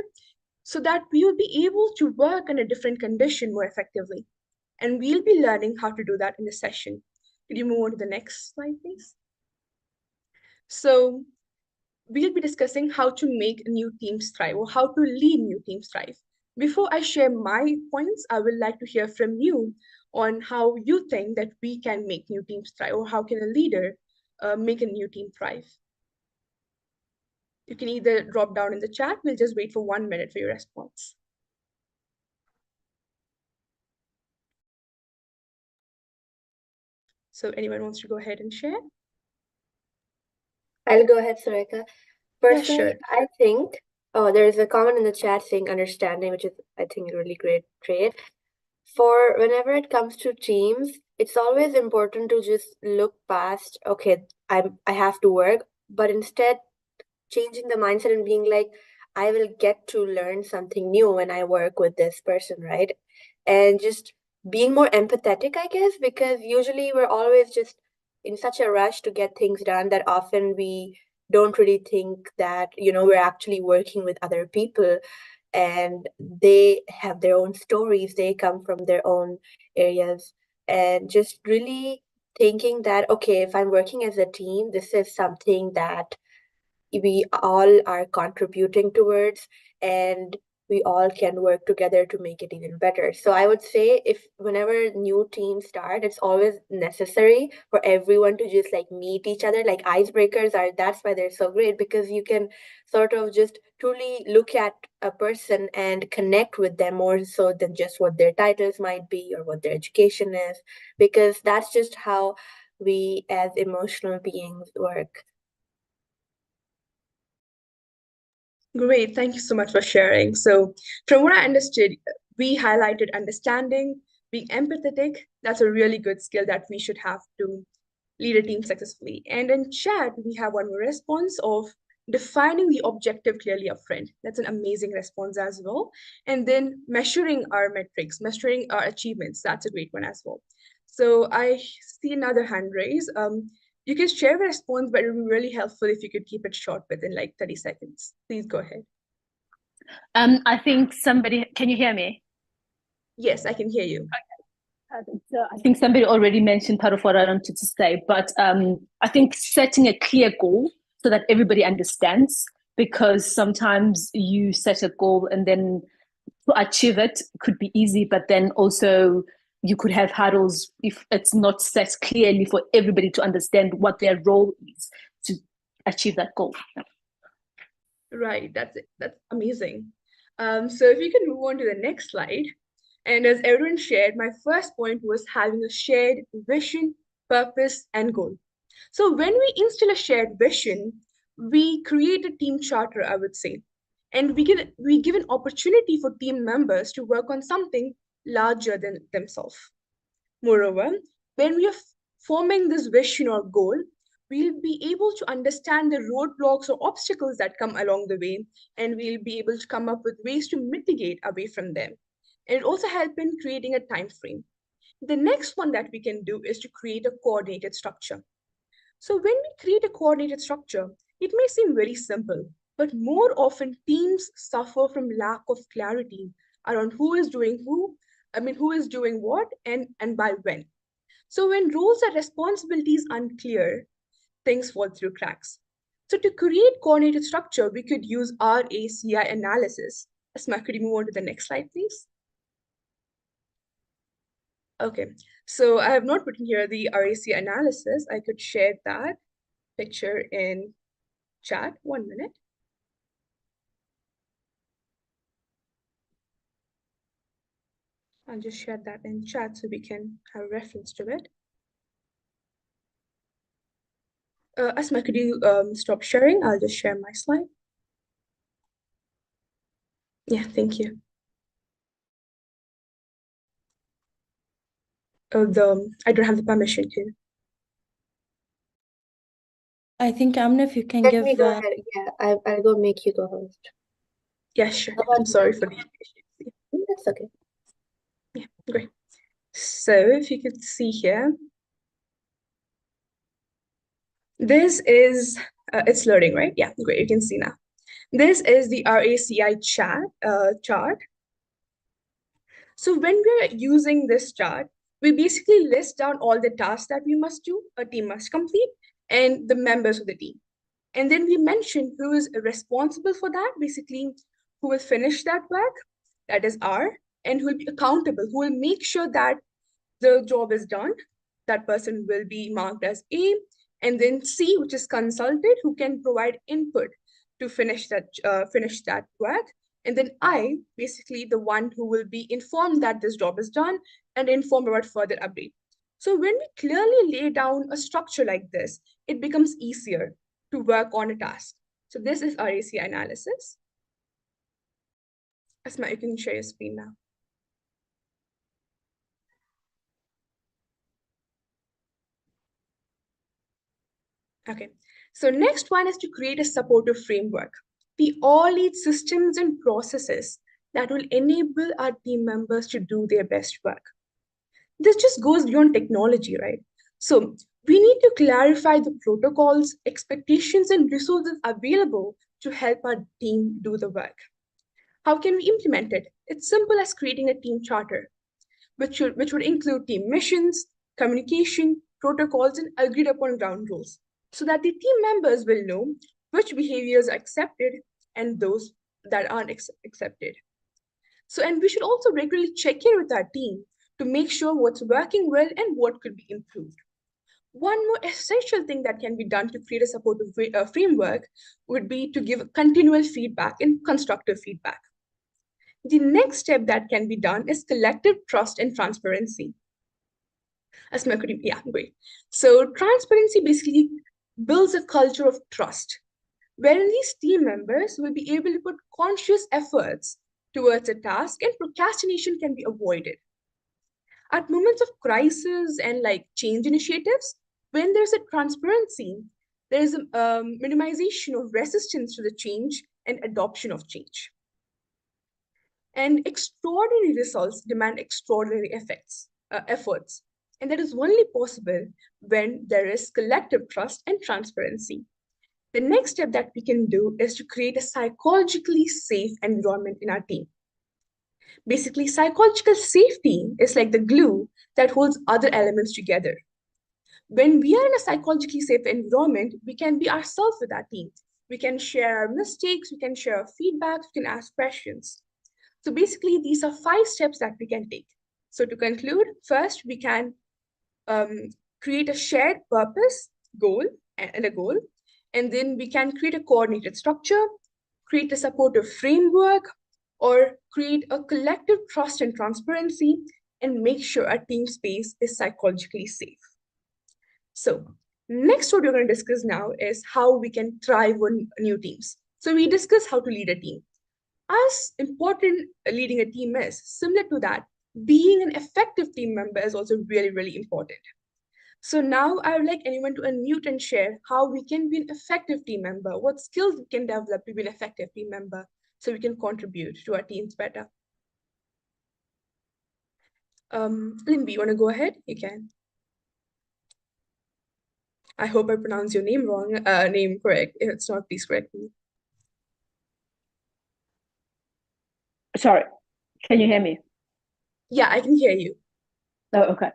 so that we will be able to work in a different condition more effectively. And we'll be learning how to do that in the session. Could you move on to the next slide, please? So we'll be discussing how to make new teams thrive or how to lead new teams thrive. Before I share my points, I would like to hear from you on how you think that we can make new teams thrive, or how can a leader make a new team thrive. You can either drop down in the chat, we'll just wait for 1 minute for your response. So anyone wants to go ahead and share? I'll go ahead, Sarika. Personally, sure. I think, there's a comment in the chat saying understanding, which is, I think, a really great trait. For whenever it comes to teams, it's always important to just look past, okay, I have to work, but instead changing the mindset and being like, I will get to learn something new when I work with this person, right? And just being more empathetic, I guess, because usually we're always just in such a rush to get things done that often we don't really think that, we're actually working with other people and they have their own stories, they come from their own areas, and just really thinking that, okay, if I'm working as a team, this is something that we all are contributing towards, and we all can work together to make it even better. So I would say, if whenever new teams start, it's always necessary for everyone to just like meet each other. Like icebreakers are, that's why they're so great, because you can sort of just truly look at a person and connect with them more so than just what their titles might be or what their education is, because that's just how we as emotional beings work. Great, thank you so much for sharing. So, from what I understood, we highlighted understanding, being empathetic. That's a really good skill that we should have to lead a team successfully. And in chat, we have one more response of defining the objective clearly upfront. That's an amazing response as well. And then measuring our metrics, measuring our achievements. That's a great one as well. So I see another hand raise. You can share a response, but it would be really helpful if you could keep it short within like 30 seconds. Please go ahead. I think somebody, can you hear me? Yes, I can hear you. So I think somebody already mentioned part of what I wanted to say, but I think setting a clear goal so that everybody understands, because sometimes you set a goal and then to achieve it could be easy, but then also you could have hurdles if it's not set clearly for everybody to understand what their role is to achieve that goal. Right, that's it. That's amazing. So if you can move on to the next slide. And as everyone shared, my first point was having a shared vision, purpose, and goal. So when we instill a shared vision, we create a team charter, I would say. And we give an opportunity for team members to work on something larger than themselves. Moreover, when we are forming this vision or goal, we'll be able to understand the roadblocks or obstacles that come along the way, and we'll be able to come up with ways to mitigate away from them. And it also help in creating a time frame. The next one that we can do is to create a coordinated structure. So when we create a coordinated structure, it may seem very simple, but more often teams suffer from lack of clarity around who is doing who is doing what and by when. So when roles and responsibilities unclear, things fall through cracks. So to create coordinated structure, we could use RACI analysis. Asma, could you move on to the next slide, please? Okay, so I have not put in here the RACI analysis. I could share that picture in chat. 1 minute. I'll just share that in chat so we can have reference to it. Asma, could you stop sharing? I'll just share my slide. Yeah, thank you. I don't have the permission to. I think, Amna, if you can Let give... me go ahead. Yeah, I'll go make you go host. Yeah, sure. How about I'm sorry now? for the issues. That's okay. Yeah, great. So if you could see here, this is, it's loading, right? Yeah, great, you can see now. This is the RACI chart. So when we're using this chart, we basically list down all the tasks that we must do, a team must complete, and the members of the team. And then we mention who is responsible for that, basically who will finish that work, that is R, and who will be accountable, who will make sure that the job is done. That person will be marked as A. And then C, which is consulted, who can provide input to finish that work. And then I, basically the one who will be informed that this job is done and informed about further update. So when we clearly lay down a structure like this, it becomes easier to work on a task. So this is RACI analysis. Asma, you can share your screen now. Okay, so next one is to create a supportive framework. We all need systems and processes that will enable our team members to do their best work. This just goes beyond technology, right? So we need to clarify the protocols, expectations, and resources available to help our team do the work. How can we implement it? It's simple as creating a team charter, which would include team missions, communication, protocols, and agreed upon ground rules, so that the team members will know which behaviors are accepted and those that aren't accepted. So, and we should also regularly check in with our team to make sure what's working well and what could be improved. One more essential thing that can be done to create a supportive framework would be to give continual feedback and constructive feedback. The next step that can be done is collective trust and transparency. Yeah, great. So transparency basically builds a culture of trust, wherein these team members will be able to put conscious efforts towards a task and procrastination can be avoided. At moments of crisis and like change initiatives, when there's a transparency, there's a minimization of resistance to the change and adoption of change. And extraordinary results demand extraordinary efforts. And that is only possible when there is collective trust and transparency. The next step that we can do is to create a psychologically safe environment in our team. Basically, psychological safety is like the glue that holds other elements together. When we are in a psychologically safe environment, we can be ourselves with our team. We can share our mistakes, we can share our feedback, we can ask questions. So basically, these are 5 steps that we can take. So to conclude, first, we can create a shared purpose, goal, and a goal. And then we can create a coordinated structure, create a supportive framework, or create a collective trust and transparency, and make sure our team space is psychologically safe. So next, what we're going to discuss now is how we can thrive on new teams. So we discuss how to lead a team. As important leading a team is, similar to that, being an effective team member is also really, really important. So now I would like anyone to unmute and share how we can be an effective team member, what skills we can develop to be an effective team member so we can contribute to our teams better. Limbi, you want to go ahead? You can. I hope I pronounce your name correct. If it's not, please correct me. Sorry, can you hear me? Yeah, I can hear you. Oh, okay.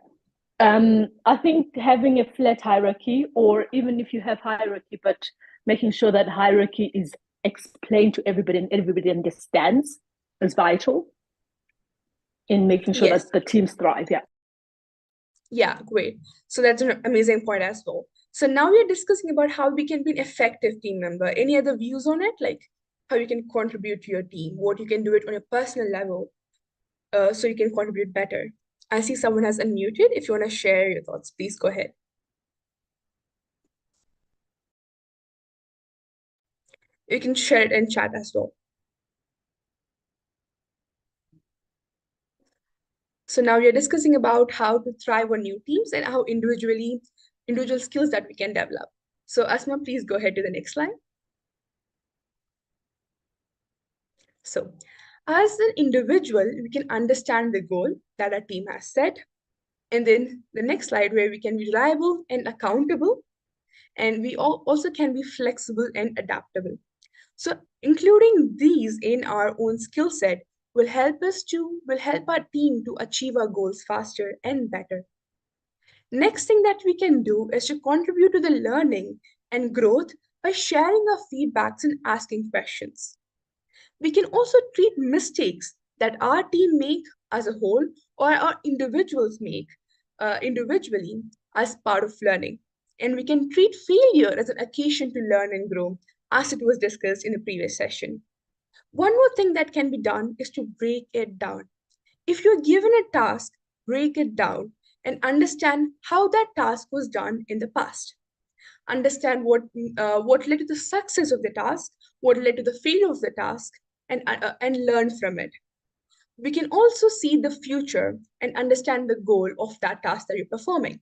I think having a flat hierarchy, or even if you have hierarchy, but making sure that hierarchy is explained to everybody and everybody understands is vital in making sure Yes. that the teams thrive. Yeah. Yeah, great. So that's an amazing point as well. So now we're discussing about how we can be an effective team member. Any other views on it? Like how you can contribute to your team, what you can do it on a personal level, so you can contribute better. I see someone has unmuted. If you want to share your thoughts, please go ahead. You can share it in chat as well. So now we are discussing about how to thrive on new teams and how individual skills that we can develop. So Asma, please go ahead to the next slide. So as an individual, we can understand the goal that our team has set. And then the next slide where we can be reliable and accountable. And we also can be flexible and adaptable. So including these in our own skill set will help our team to achieve our goals faster and better. Next thing that we can do is to contribute to the learning and growth by sharing our feedbacks and asking questions. We can also treat mistakes that our team make as a whole or our individuals make individually as part of learning. And we can treat failure as an occasion to learn and grow, as it was discussed in the previous session. One more thing that can be done is to break it down. If you're given a task, break it down and understand how that task was done in the past. Understand what led to the success of the task, what led to the failure of the task, and learn from it. We can also see the future and understand the goal of that task that you're performing.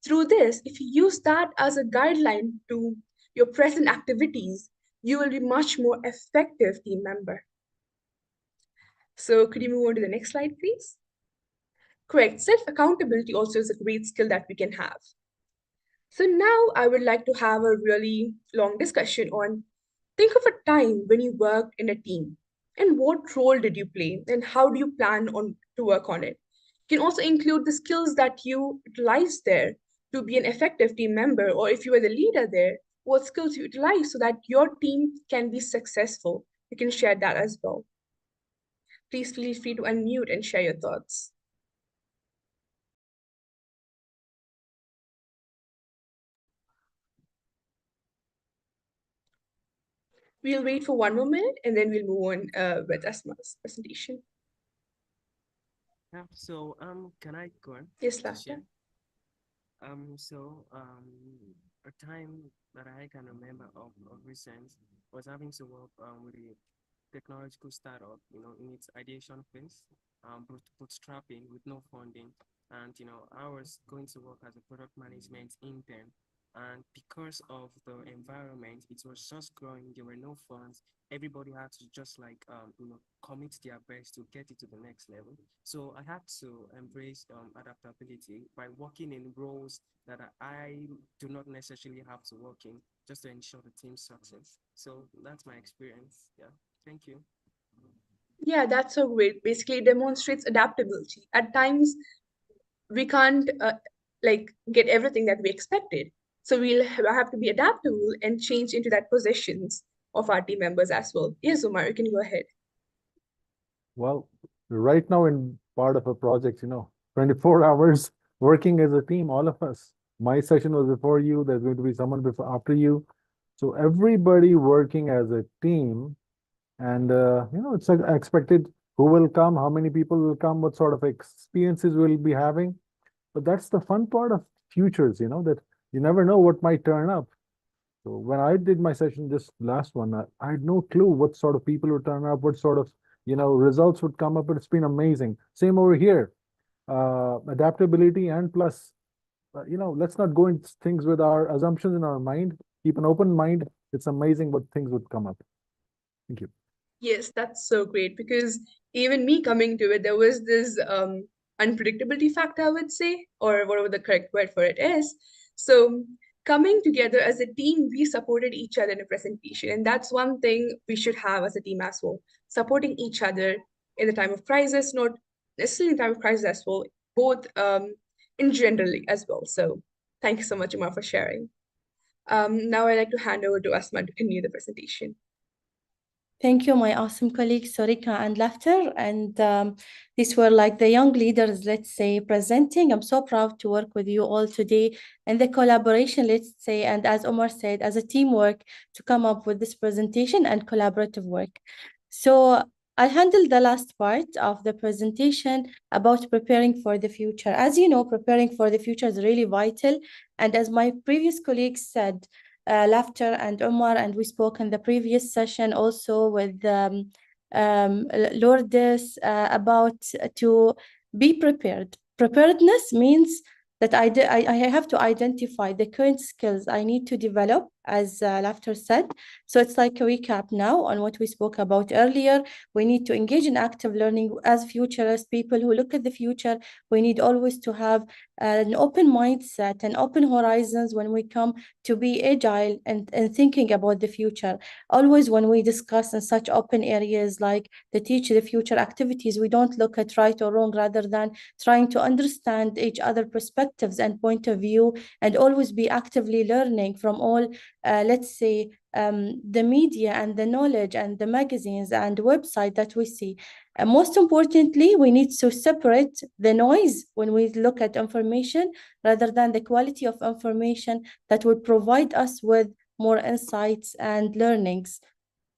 Through this, if you use that as a guideline to your present activities, you will be much more effective team member. So could you move on to the next slide, please? Correct. Self-accountability also is a great skill that we can have. So now I would like to have a really long discussion on think of a time when you worked in a team and what role did you play and how do you plan on to work on it. You can also include the skills that you utilized there to be an effective team member, or if you were the leader there, what skills you utilize so that your team can be successful. You can share that as well. Please feel free to unmute and share your thoughts. We'll wait for 1 more minute and then we'll move on with Asma's presentation. Yeah, so can I go on? Yes, to Lafta. share? A time that I can remember of recent was having to work with a technological startup, in its ideation phase, bootstrapping with no funding. And, I was going to work as a product management intern. And because of the environment, it was just growing. There were no funds. Everybody had to just commit their best to get it to the next level. So I had to embrace adaptability by working in roles that I do not necessarily have to work in just to ensure the team's success. So that's my experience. Yeah, thank you. Yeah, that's so great. Basically, it demonstrates adaptability. At times, we can't get everything that we expected. So we'll have to be adaptable and change into that positions of our team members as well. Yes, Umar, you can go ahead. Well, right now in part of a project, 24 hours working as a team, all of us. My session was before you, there's going to be someone before after you. So everybody working as a team, and it's expected who will come, how many people will come, what sort of experiences we'll be having. But that's the fun part of futures, that you never know what might turn up. So when I did my session, this last one, I had no clue what sort of people would turn up, what sort of results would come up. But it's been amazing. Same over here, adaptability and plus, let's not go into things with our assumptions in our mind. Keep an open mind. It's amazing what things would come up. Thank you. Yes, that's so great because even me coming to it, there was this unpredictability factor, I would say, or whatever the correct word for it is. So coming together as a team, we supported each other in a presentation. And that's one thing we should have as a team as well, supporting each other in the time of crisis, not necessarily in time of crisis as well, both in generally as well. So thank you so much, Umar, for sharing. Now I'd like to hand over to Asma to continue the presentation. Thank you, my awesome colleagues, Sarika and Laughter. And these were like the young leaders, let's say, presenting. I'm so proud to work with you all today and the collaboration, let's say, and as Omar said, as a teamwork to come up with this presentation and collaborative work. So I'll handle the last part of the presentation about preparing for the future. As you know, preparing for the future is really vital. And as my previous colleagues said, Laughter and Omar, and we spoke in the previous session also with Lourdes about to be prepared. Preparedness means that I have to identify the current skills I need to develop, as Laughter said. So it's like a recap now on what we spoke about earlier. We need to engage in active learning as futurists, people who look at the future. We need always to have an open mindset and open horizons when we come to be agile and thinking about the future. Always when we discuss in such open areas like the teach the future activities, we don't look at right or wrong, rather than trying to understand each other perspectives and point of view, and always be actively learning from all, let's say, the media and the knowledge and the magazines and website that we see. Most importantly, we need to separate the noise when we look at information rather than the quality of information that would provide us with more insights and learnings.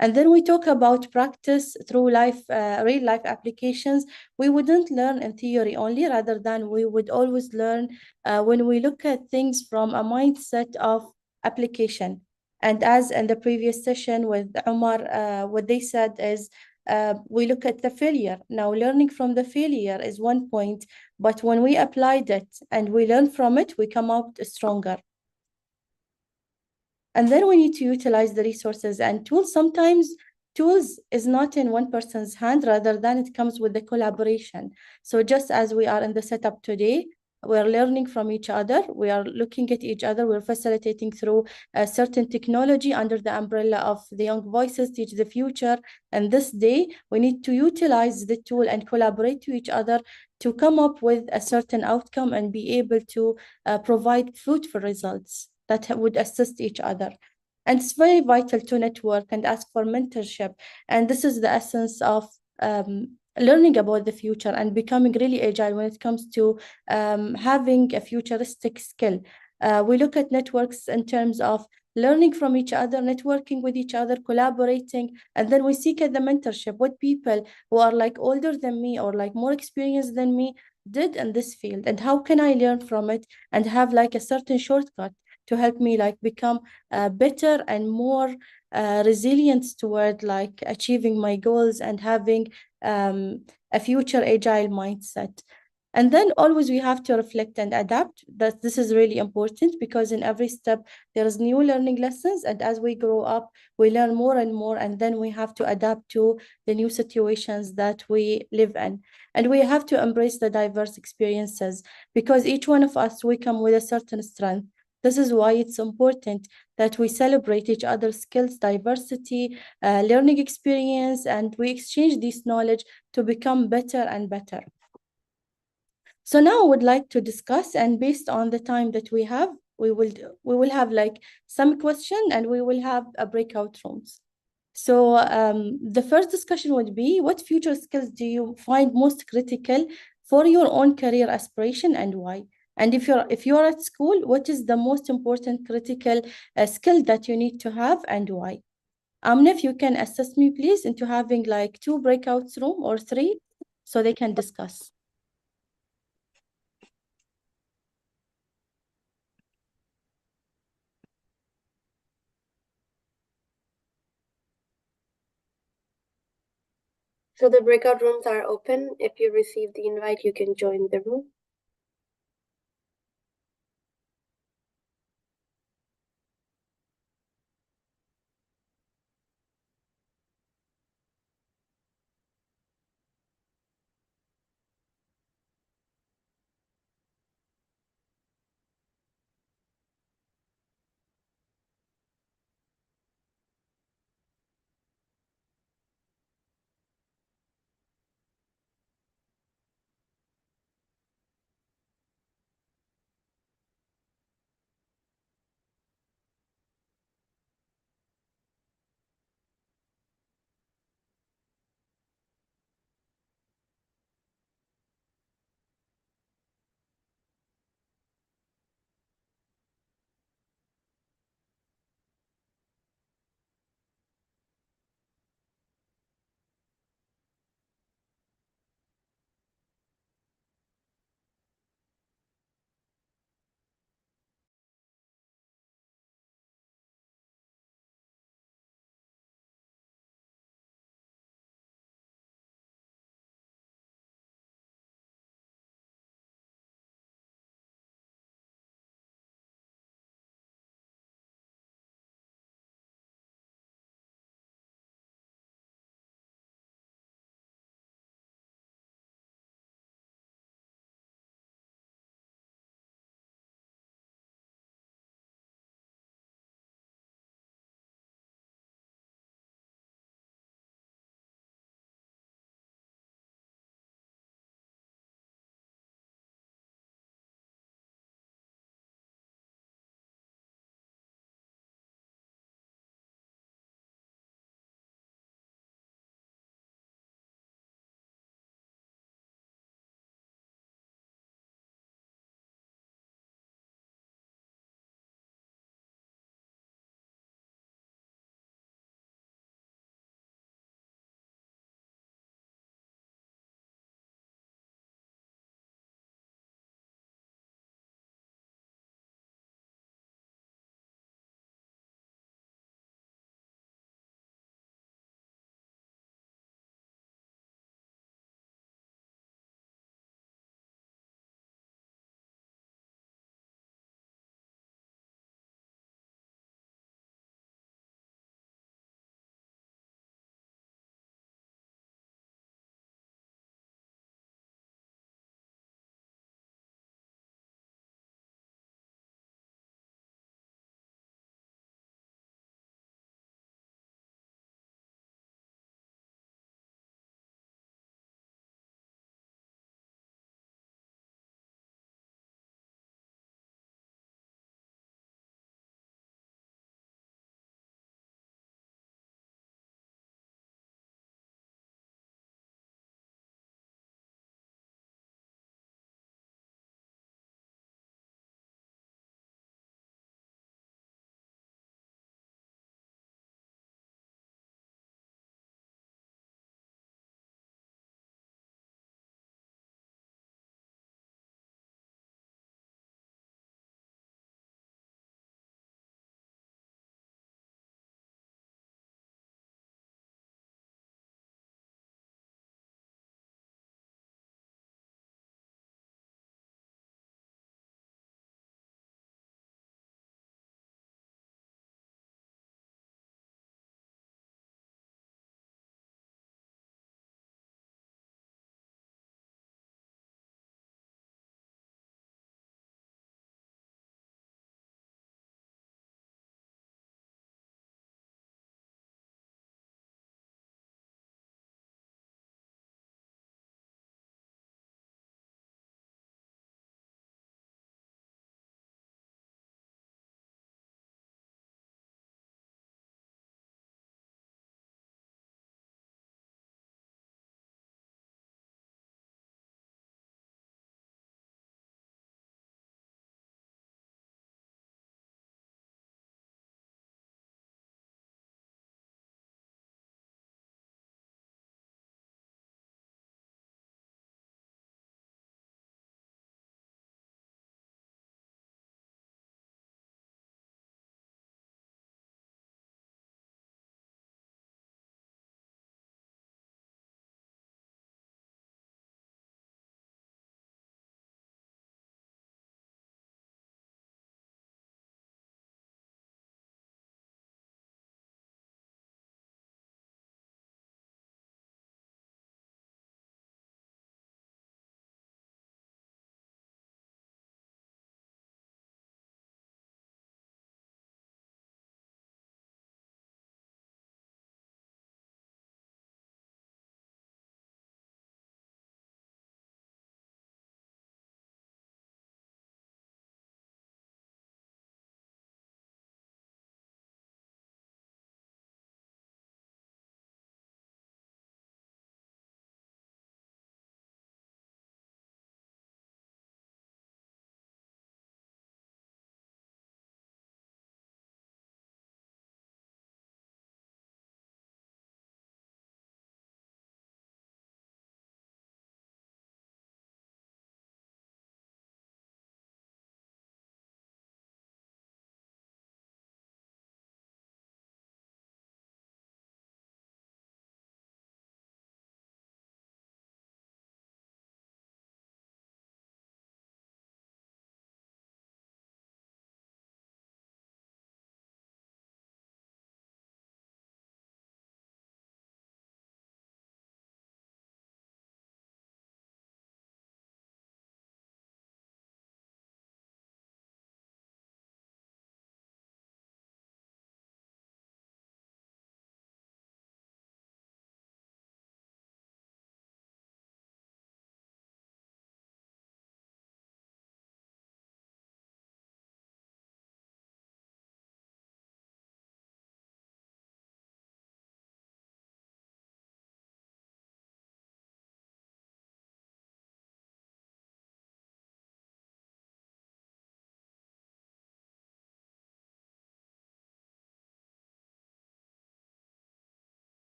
And then we talk about practice through life, real life applications. We wouldn't learn in theory only, rather than we would always learn when we look at things from a mindset of application. And as in the previous session with Omar, what they said is we look at the failure. Now, learning from the failure is one point, but when we applied it and we learn from it, we come out stronger. And then we need to utilize the resources and tools. Sometimes tools is not in one person's hand, rather than it comes with the collaboration. So just as we are in the setup today, we're learning from each other, we are looking at each other, we're facilitating through a certain technology under the umbrella of the Young Voices Teach the Future. And this day, we need to utilize the tool and collaborate to each other to come up with a certain outcome and be able to provide fruitful results that would assist each other. And it's very vital to network and ask for mentorship. And this is the essence of learning about the future and becoming really agile when it comes to having a futuristic skill. We look at networks in terms of learning from each other, networking with each other, collaborating, and then we seek at the mentorship. What people who are like older than me or like more experienced than me did in this field, and how can I learn from it and have like a certain shortcut to help me like become better and more resilient toward like achieving my goals and having a future agile mindset. And then always we have to reflect and adapt. That this is really important, because in every step there is new learning lessons, and as we grow up we learn more and more, and then we have to adapt to the new situations that we live in. And we have to embrace the diverse experiences, because each one of us, we come with a certain strength. This is why it's important that we celebrate each other's skills, diversity, learning experience, and we exchange this knowledge to become better and better. So now I would like to discuss, and based on the time that we have, we will have like some question, and we will have a breakout rooms. So the first discussion would be, what future skills do you find most critical for your own career aspiration, and why? And if you're at school, what is the most important critical skill that you need to have, and why? Amna, if you can assist me, please, into having like 2 breakouts room or 3, so they can discuss. So the breakout rooms are open. If you receive the invite, you can join the room.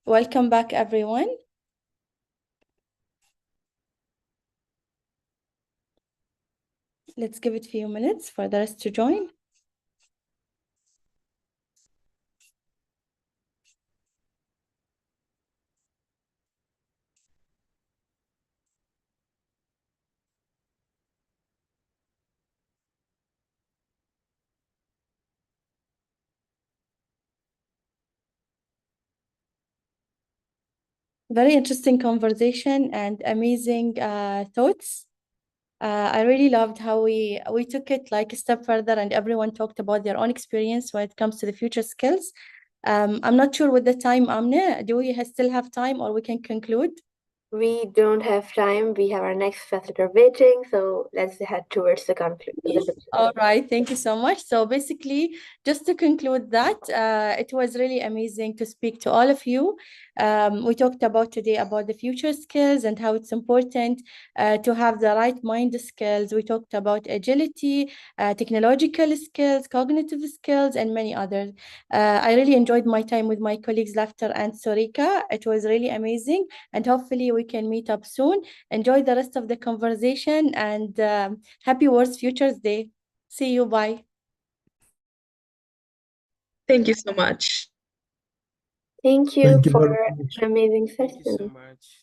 Welcome back, everyone. Let's give it a few minutes for the rest to join. Very interesting conversation and amazing thoughts. I really loved how we took it like a step further and everyone talked about their own experience when it comes to the future skills. I'm not sure with the time, Amne, do we still have time or we can conclude? We don't have time. We have our next facilitator waiting, so let's head towards the conclusion. All right, thank you so much. So basically, just to conclude that, it was really amazing to speak to all of you. We talked about today about the future skills and how it's important to have the right mind skills. We talked about agility, technological skills, cognitive skills, and many others. I really enjoyed my time with my colleagues, Laughter and Sorika. It was really amazing, and hopefully we can meet up soon. Enjoy the rest of the conversation and happy World Futures Day. See you. Bye. Thank you so much. Thank you Thank you for very much. an amazing Thank you so session. much.